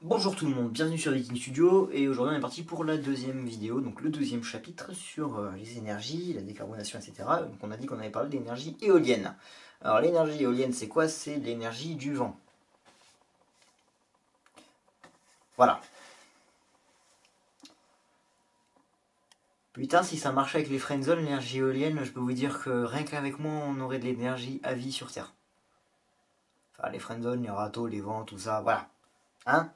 Bonjour tout le monde, bienvenue sur Viking Studio et aujourd'hui on est parti pour la deuxième vidéo, donc le deuxième chapitre sur les énergies, la décarbonation, etc. Donc on a dit qu'on avait parlé d'énergie éolienne. Alors l'énergie éolienne c'est quoi? C'est l'énergie du vent. Voilà. Putain, si ça marchait avec les friendzone, l'énergie éolienne, je peux vous dire que rien qu'avec moi on aurait de l'énergie à vie sur Terre. Enfin les friendzone, les râteaux, les vents, tout ça, voilà. Hein?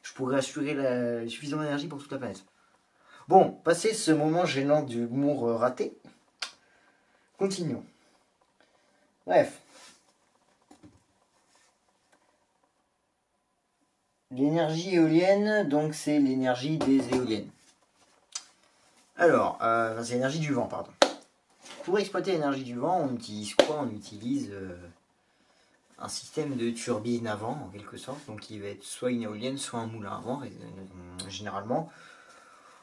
Je pourrais assurer la suffisamment d'énergie pour toute la planète. Bon, passé ce moment gênant d'humour raté, continuons. Bref. L'énergie éolienne, donc c'est l'énergie des éoliennes. Alors, c'est l'énergie du vent, pardon. Pour exploiter l'énergie du vent, on utilise quoi? On utilise un système de turbine à vent, en quelque sorte. Donc il va être soit une éolienne, soit un moulin à vent, généralement.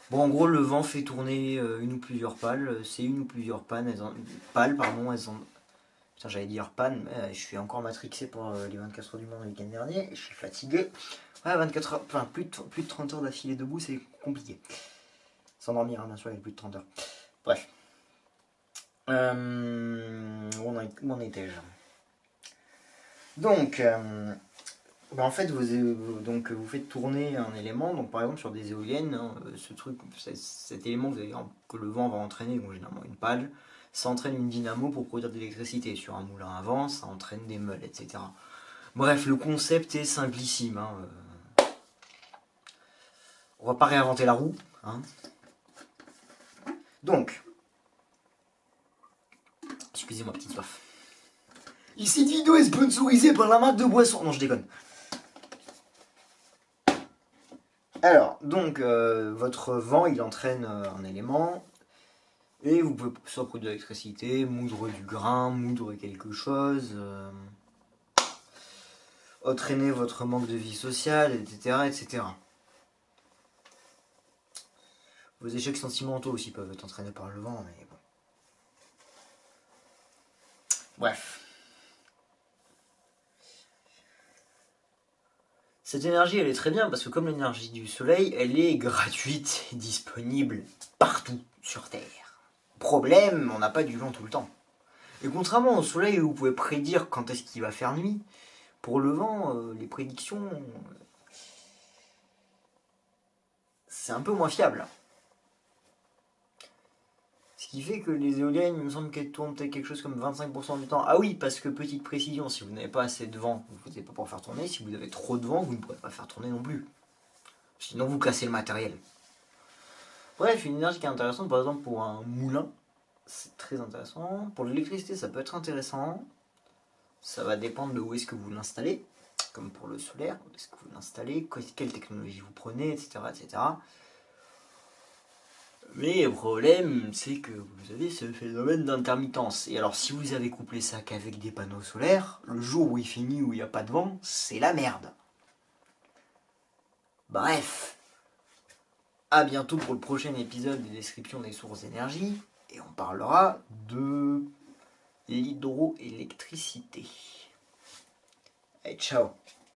Bon, en gros, le vent fait tourner une ou plusieurs pales. C'est une ou plusieurs pales, elles ont... Putain, j'allais dire panne, mais je suis encore matrixé pour les 24 heures du Mans le week-end dernier. Je suis fatigué. Ouais, 24 heures, enfin plus de 30 heures d'affilée debout, c'est compliqué. S'endormir, hein, bien sûr, avec plus de 30 heures. Bref. Où en étais-je? Donc, en fait, vous faites tourner un élément, donc par exemple sur des éoliennes, hein, cet élément que le vent va entraîner, donc généralement une pale, ça entraîne une dynamo pour produire de l'électricité. Sur un moulin à vent, ça entraîne des meules, etc. Bref, le concept est simplissime. Hein. On va pas réinventer la roue. Hein. Donc, excusez-moi, petite soif. Cette vidéo est sponsorisée par la marque de boisson. Non, je déconne. Alors, donc, votre vent, il entraîne un élément. Et vous pouvez soit produire de l'électricité, moudre du grain, moudre quelque chose, entraîner votre manque de vie sociale, etc., etc. Vos échecs sentimentaux aussi peuvent être entraînés par le vent, mais bon. Bref. Cette énergie, elle est très bien parce que comme l'énergie du soleil, elle est gratuite et disponible partout sur Terre. Problème, on n'a pas du vent tout le temps. Et contrairement au soleil où vous pouvez prédire quand est-ce qu'il va faire nuit, pour le vent, les prédictions, c'est un peu moins fiable. Ce qui fait que les éoliennes, il me semble qu'elles tournent peut-être quelque chose comme 25% du temps. Ah oui, parce que petite précision, si vous n'avez pas assez de vent, vous ne pouvez pas pouvoir faire tourner. Si vous avez trop de vent, vous ne pourrez pas faire tourner non plus. Sinon, vous cassez le matériel. Bref, une énergie qui est intéressante, par exemple pour un moulin, c'est très intéressant. Pour l'électricité, ça peut être intéressant. Ça va dépendre de où est-ce que vous l'installez. Comme pour le solaire, où est-ce que vous l'installez, quelle technologie vous prenez, etc., etc. Mais le problème, c'est que vous avez ce phénomène d'intermittence. Et alors, si vous avez couplé ça qu'avec des panneaux solaires, le jour où il fait nuit, où il n'y a pas de vent, c'est la merde. Bref. A bientôt pour le prochain épisode des descriptions des sources d'énergie. Et on parlera de l'hydroélectricité. Allez, ciao.